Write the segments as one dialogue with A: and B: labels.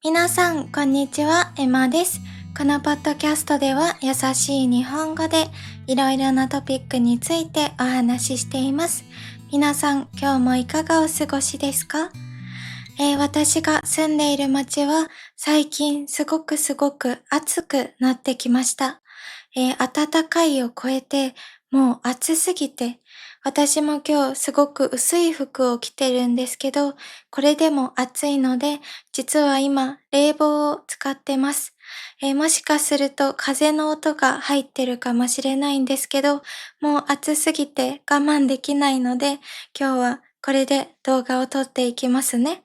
A: 皆さん、こんにちは、エマです。このポッドキャストでは優しい日本語でいろいろなトピックについてお話ししています。皆さん、今日もいかがお過ごしですか？私が住んでいる街は最近すごく暑くなってきました。暖かいを超えてもう暑すぎて、私も今日すごく薄い服を着てるんですけど、これでも暑いので、実は今冷房を使ってます。もしかすると風の音が入ってるかもしれないんですけど、もう暑すぎて我慢できないので、今日はこれで動画を撮っていきますね。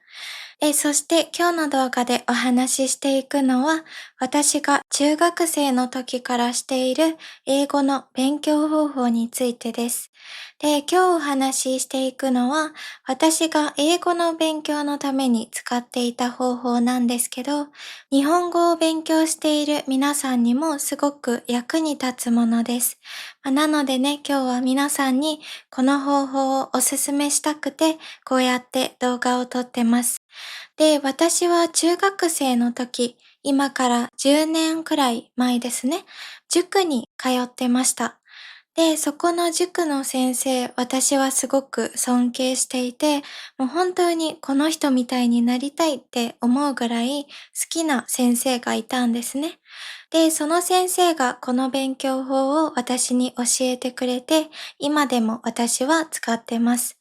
A: そして今日の動画でお話ししていくのは、私が中学生の時からしている英語の勉強方法についてです。で、今日お話ししていくのは、私が英語の勉強のために使っていた方法なんですけど、日本語を勉強している皆さんにもすごく役に立つものです。なのでね、今日は皆さんにこの方法をおすすめしたくて、こうやって動画を撮ってます。で、私は中学生の時、今から10年くらい前ですね、塾に通ってました。で、そこの塾の先生、私はすごく尊敬していて、もう本当にこの人みたいになりたいって思うぐらい好きな先生がいたんですね。で、その先生がこの勉強法を私に教えてくれて、今でも私は使ってます。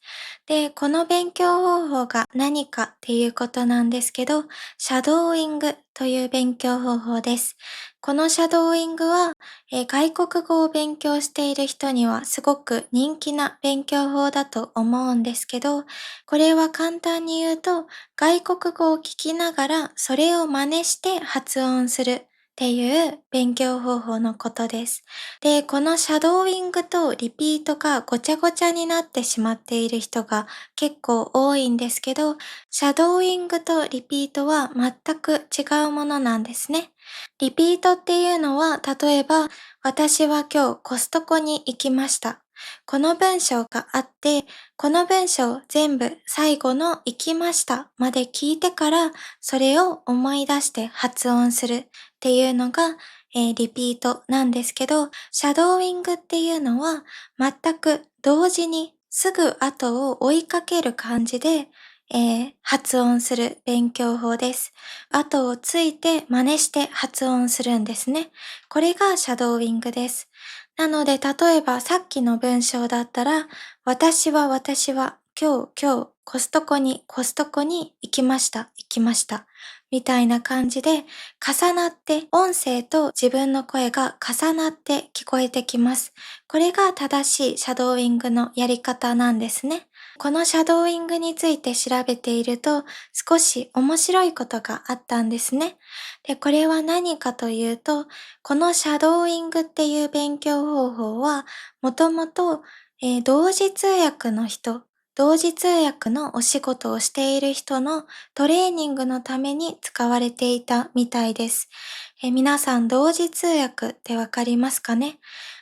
A: で、この勉強方法が何かっていうことなんですけど、シャドーイングという勉強方法です。このシャドーイングは、外国語を勉強している人にはすごく人気な勉強法だと思うんですけど、これは簡単に言うと、外国語を聞きながらそれを真似して発音するっていう勉強方法のことです。で、このシャドーイングとリピートがごちゃごちゃになってしまっている人が結構多いんですけど、シャドーイングとリピートは全く違うものなんですね。リピートっていうのは、例えば、私は今日コストコに行きました。この文章があって、この文章全部最後の行きましたまで聞いてから、それを思い出して発音するっていうのが、リピートなんですけど、シャドーイングっていうのは全く同時にすぐ後を追いかける感じで、発音する勉強法です。後をついて真似して発音するんですね。これがシャドーイングです。なので、例えばさっきの文章だったら、私は、今日、コストコに行きました。みたいな感じで、重なって、音声と自分の声が重なって聞こえてきます。これが正しいシャドーイングのやり方なんですね。このシャドーイングについて調べていると、少し面白いことがあったんですね。で、これは何かというと、このシャドーイングっていう勉強方法は、もともと、同時通訳の人、同時通訳のお仕事をしている人のトレーニングのために使われていたみたいです。皆さん同時通訳ってわかりますかね？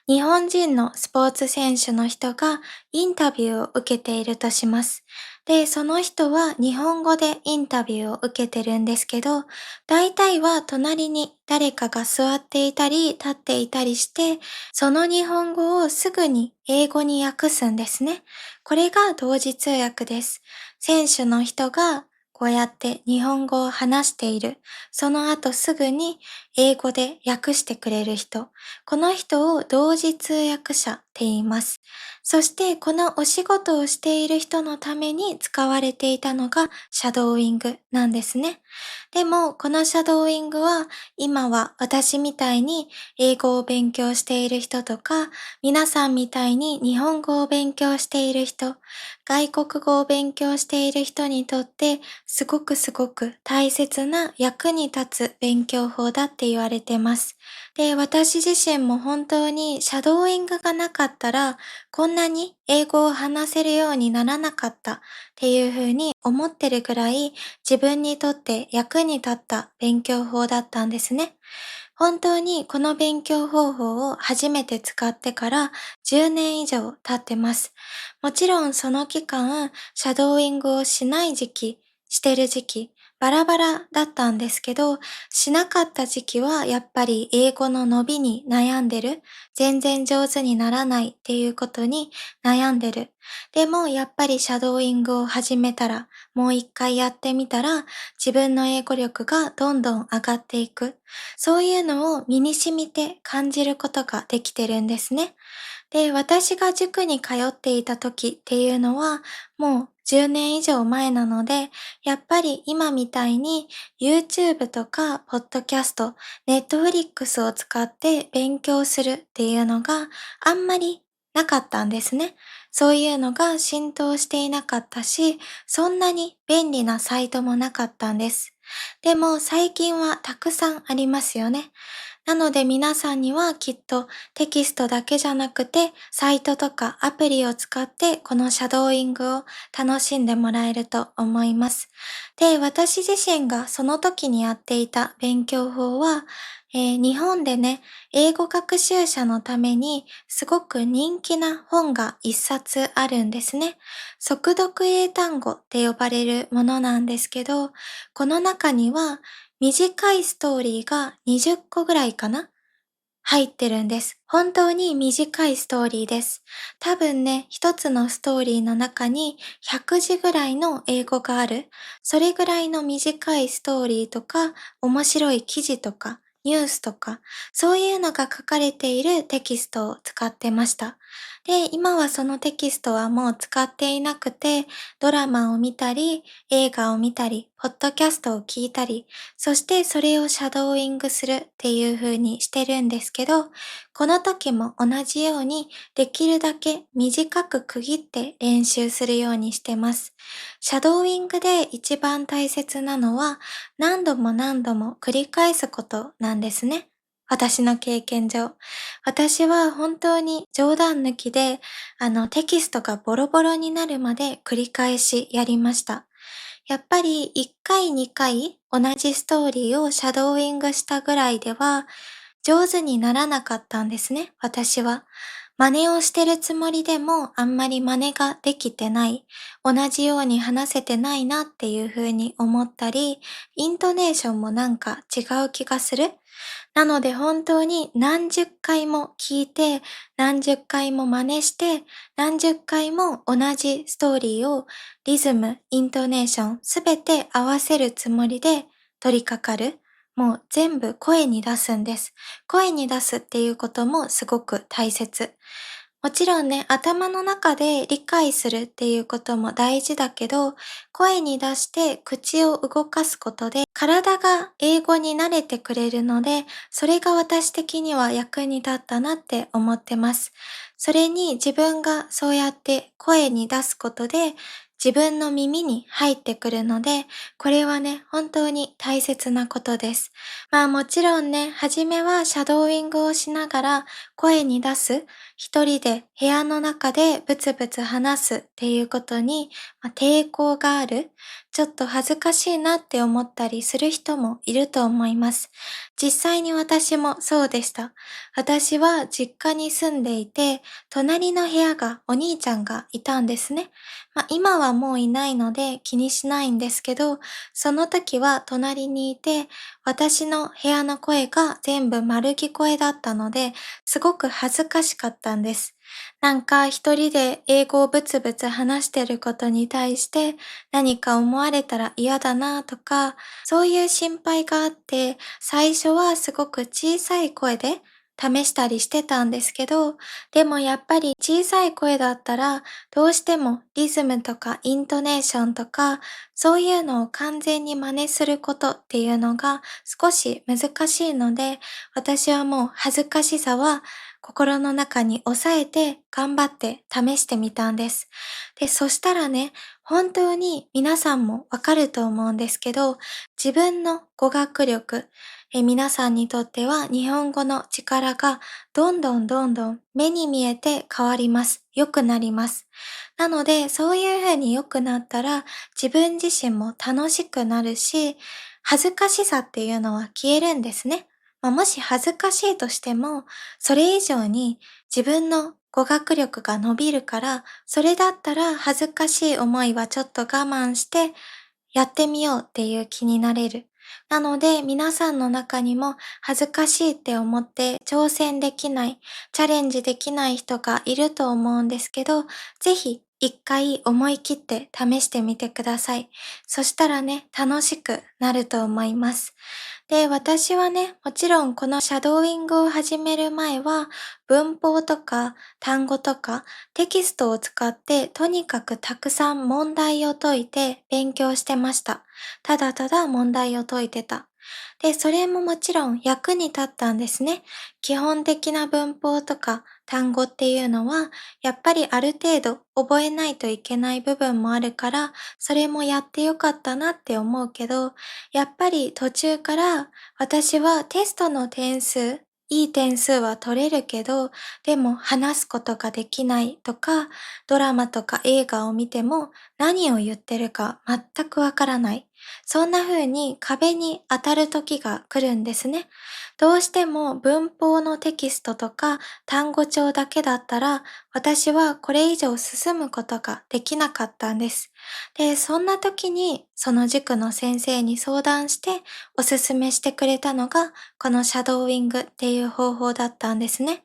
A: 日本人のスポーツ選手の人がインタビューを受けているとします。で、その人は日本語でインタビューを受けてるんですけど、大体は隣に誰かが座っていたり立っていたりして、その日本語をすぐに英語に訳すんですね。これが同時通訳です。選手の人がこうやって日本語を話している。その後すぐに英語で訳してくれる人。この人を同時通訳者って言います。そしてこのお仕事をしている人のために使われていたのがシャドーイングなんですね。でもこのシャドーイングは今は私みたいに英語を勉強している人とか皆さんみたいに日本語を勉強している人、外国語を勉強している人にとってすごく大切な役に立つ勉強法だって言われてます。で、私自身も本当にシャドーイングがなかったらこんなに英語を話せるようにならなかったっていうふうに思ってるぐらい自分にとって役に立った勉強法だったんですね。本当にこの勉強方法を初めて使ってから10年以上経ってます。もちろんその期間、シャドーイングをしない時期、してる時期バラバラだったんですけど、しなかった時期はやっぱり英語の伸びに悩んでる。全然上手にならないっていうことに悩んでる。でもやっぱりシャドーイングを始めたら、もう一回やってみたら、自分の英語力がどんどん上がっていく。そういうのを身に染みて感じることができてるんですね。で、私が塾に通っていた時っていうのは、もう10年以上前なので、やっぱり今みたいに YouTube とか Podcast、Netflix を使って勉強するっていうのがあんまりなかったんですね。そういうのが浸透していなかったし、そんなに便利なサイトもなかったんです。でも最近はたくさんありますよね。なので皆さんにはきっとテキストだけじゃなくて、サイトとかアプリを使ってこのシャドーイングを楽しんでもらえると思います。で、私自身がその時にやっていた勉強法は、日本でね、英語学習者のためにすごく人気な本が一冊あるんですね。速読英単語って呼ばれるものなんですけど、この中には短いストーリーが20個ぐらいかな入ってるんです。本当に短いストーリーです。多分ね、一つのストーリーの中に100字ぐらいの英語がある。それぐらいの短いストーリーとか、面白い記事とか、ニュースとか、そういうのが書かれているテキストを使ってました。で、今はそのテキストはもう使っていなくて、ドラマを見たり、映画を見たり、ポッドキャストを聞いたり、そしてそれをシャドーイングするっていう風にしてるんですけど、この時も同じようにできるだけ短く区切って練習するようにしてます。シャドーイングで一番大切なのは何度も何度も繰り返すことなんですね。私の経験上。私は本当に冗談抜きで、テキストがボロボロになるまで繰り返しやりました。やっぱり1回2回同じストーリーをシャドーイングしたぐらいでは上手にならなかったんですね、私は。真似をしてるつもりでもあんまり真似ができてない。同じように話せてないなっていう風に思ったり、イントネーションもなんか違う気がする。なので本当に何十回も聞いて、何十回も真似して、何十回も同じストーリーをリズム、イントネーションすべて合わせるつもりで取り掛かる。もう全部声に出すんです。声に出すっていうこともすごく大切。もちろんね、頭の中で理解するっていうことも大事だけど、声に出して口を動かすことで、体が英語に慣れてくれるので、それが私的には役に立ったなって思ってます。それに自分がそうやって声に出すことで、自分の耳に入ってくるので、これはね、本当に大切なことです。まあもちろんね、初めはシャドーイングをしながら声に出す、一人で部屋の中でブツブツ話すっていうことに、抵抗がある、ちょっと恥ずかしいなって思ったりする人もいると思います。実際に私もそうでした。私は実家に住んでいて、隣の部屋がお兄ちゃんがいたんですね。今はもういないので気にしないんですけど、その時は隣にいて、私の部屋の声が全部丸聞こえだったので、すごく恥ずかしかったんです。なんか一人で英語をブツブツ話してることに対して何か思われたら嫌だなとか、そういう心配があって、最初はすごく小さい声で試したりしてたんですけど、でもやっぱり小さい声だったら、どうしてもリズムとかイントネーションとか、そういうのを完全に真似することっていうのが少し難しいので、私はもう恥ずかしさは心の中に抑えて頑張って試してみたんです。で、そしたらね、本当に皆さんもわかると思うんですけど、自分の語学力、皆さんにとっては日本語の力がどんどんどんどん目に見えて変わります。良くなります。なので、そういう風に良くなったら自分自身も楽しくなるし、恥ずかしさっていうのは消えるんですね。もし恥ずかしいとしても、それ以上に自分の語学力が伸びるから、それだったら恥ずかしい思いはちょっと我慢してやってみようっていう気になれる。なので皆さんの中にも恥ずかしいって思って挑戦できない、チャレンジできない人がいると思うんですけど、ぜひ一回思い切って試してみてください。そしたらね、楽しくなると思います。で、私はね、もちろんこのシャドーイングを始める前は、文法とか単語とかテキストを使ってとにかくたくさん問題を解いて勉強してました。ただただ問題を解いてた。で、それももちろん役に立ったんですね。基本的な文法とか単語っていうのは、やっぱりある程度覚えないといけない部分もあるから、それもやってよかったなって思うけど、やっぱり途中から私はテストの点数、いい点数は取れるけど、でも話すことができないとか、ドラマとか映画を見ても何を言ってるか全くわからない。そんな風に壁に当たる時が来るんですね。どうしても文法のテキストとか単語帳だけだったら、私はこれ以上進むことができなかったんです。で、そんな時にその塾の先生に相談しておすすめしてくれたのがこのシャドーイングっていう方法だったんですね。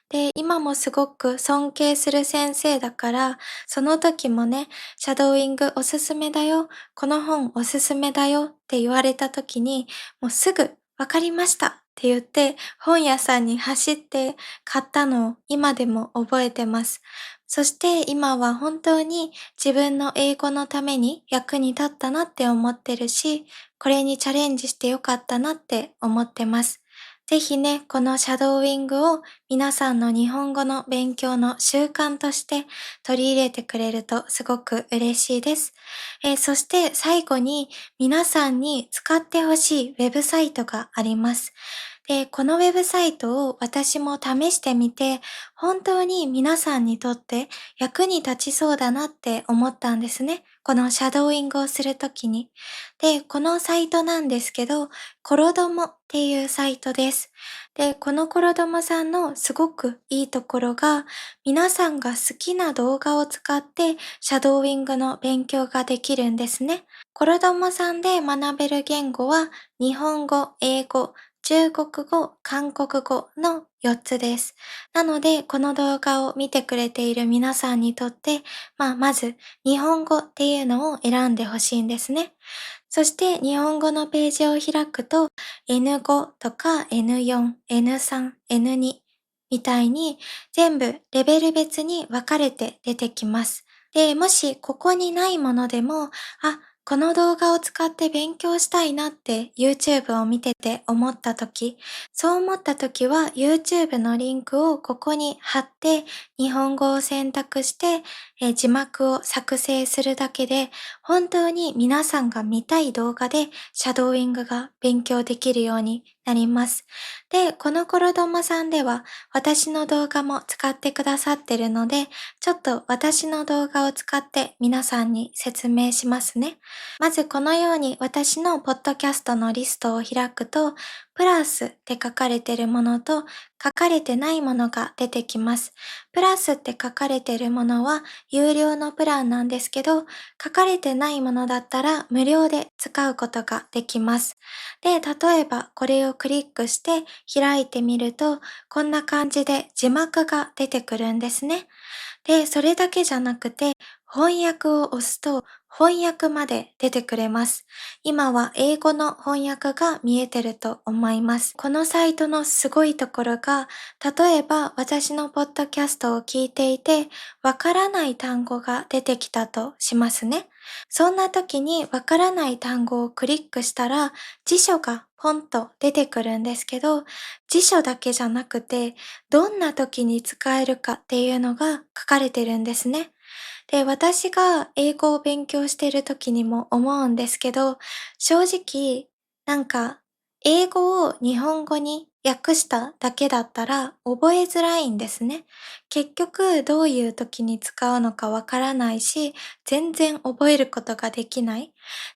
A: で、今もすごく尊敬する先生だから、その時もね、シャドーイングおすすめだよ、この本おすすめだよって言われた時に、もうすぐわかりましたって言って本屋さんに走って買ったのを今でも覚えてます。そして今は本当に自分の英語のために役に立ったなって思ってるし、これにチャレンジしてよかったなって思ってます。ぜひね、このシャドーイングを皆さんの日本語の勉強の習慣として取り入れてくれるとすごく嬉しいです。そして最後に皆さんに使ってほしいウェブサイトがあります。で、このウェブサイトを私も試してみて、本当に皆さんにとって役に立ちそうだなって思ったんですね。このシャドーイングをするときに。で、このサイトなんですけど、コロドモっていうサイトです。で、このコロドモさんのすごくいいところが、皆さんが好きな動画を使ってシャドーイングの勉強ができるんですね。コロドモさんで学べる言語は、日本語、英語、中国語、韓国語の4つです。なので、この動画を見てくれている皆さんにとって、まず、日本語っていうのを選んでほしいんですね。そして日本語のページを開くと N5 とか N4、N3、N2 みたいに全部レベル別に分かれて出てきます。で、もしここにないものでも、この動画を使って勉強したいなって YouTube を見てて思った時、そう思った時は YouTube のリンクをここに貼って日本語を選択して、字幕を作成するだけで本当に皆さんが見たい動画でシャドーイングが勉強できるようになります。で、このコロドモさんでは私の動画も使ってくださってるので、ちょっと私の動画を使って皆さんに説明しますね。まずこのように私のポッドキャストのリストを開くと、プラスって書かれているものと書かれてないものが出てきます。プラスって書かれているものは有料のプランなんですけど、書かれてないものだったら無料で使うことができます。で、例えばこれをクリックして開いてみると、こんな感じで字幕が出てくるんですね。で、それだけじゃなくて、翻訳を押すと翻訳まで出てくれます。今は英語の翻訳が見えてると思います。このサイトのすごいところが、例えば私のポッドキャストを聞いていて、わからない単語が出てきたとしますね。そんな時にわからない単語をクリックしたら、辞書がポンと出てくるんですけど、辞書だけじゃなくて、どんな時に使えるかっていうのが書かれてるんですね。で、私が英語を勉強している時にも思うんですけど、正直、なんか、英語を日本語に訳しただけだったら覚えづらいんですね。結局、どういう時に使うのかわからないし、全然覚えることができない。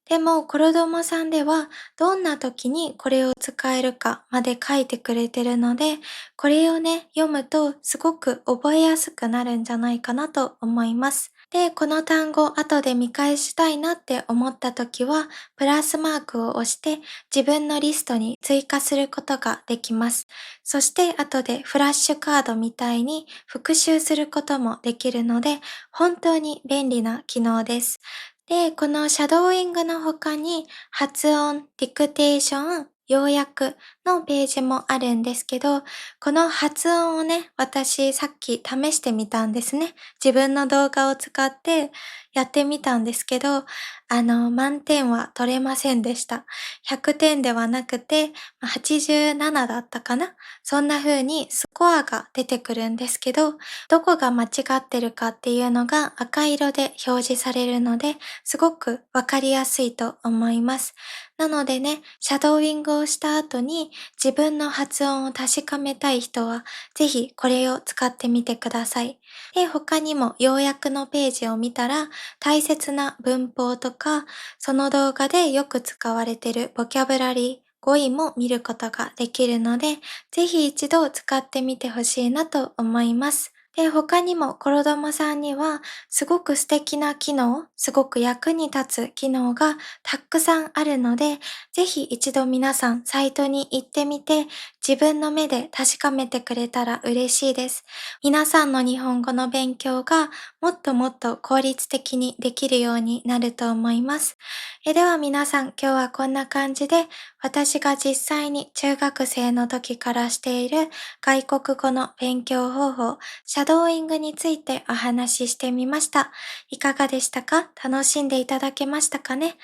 A: でも、コロドモさんでは、どんな時にこれを使えるかまで書いてくれてるので、これをね、読むとすごく覚えやすくなるんじゃないかなと思います。で、この単語後で見返したいなって思った時は、プラスマークを押して自分のリストに追加することができます。そして後でフラッシュカードみたいに復習することもできるので、本当に便利な機能です。で、このシャドーイングの他に発音、ディクテーション、要約のページもあるんですけど、この発音をね、私さっき試してみたんですね。自分の動画を使ってやってみたんですけど、満点は取れませんでした。100点ではなくて、87だったかな。そんな風にスコアが出てくるんですけど、どこが間違ってるかっていうのが赤色で表示されるので、すごくわかりやすいと思います。なのでね、シャドーイングをした後に自分の発音を確かめたい人は、ぜひこれを使ってみてください。で、他にも要約のページを見たら、大切な文法とか、その動画でよく使われているボキャブラリー、語彙も見ることができるので、ぜひ一度使ってみてほしいなと思います。で、他にもコロドモさんにはすごく素敵な機能、すごく役に立つ機能がたくさんあるので、ぜひ一度皆さんサイトに行ってみて、自分の目で確かめてくれたら嬉しいです。皆さんの日本語の勉強がもっともっと効率的にできるようになると思います。では皆さん、今日はこんな感じで、私が実際に中学生の時からしている外国語の勉強方法、シャドーイングについてお話ししてみました。いかがでしたか？楽しんでいただけましたかね？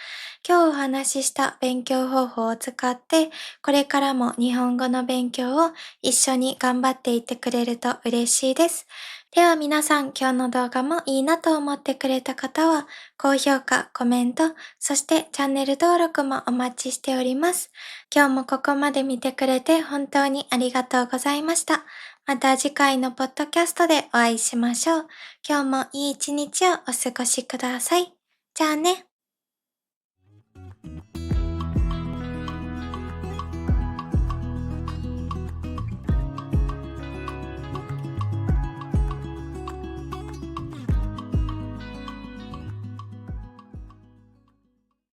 A: 今日お話しした勉強方法を使って、これからも日本語の勉強を一緒に頑張っていってくれると嬉しいです。では皆さん、今日の動画もいいなと思ってくれた方は、高評価、コメント、そしてチャンネル登録もお待ちしております。今日もここまで見てくれて本当にありがとうございました。また次回のポッドキャストでお会いしましょう。今日もいい一日をお過ごしください。じゃあね。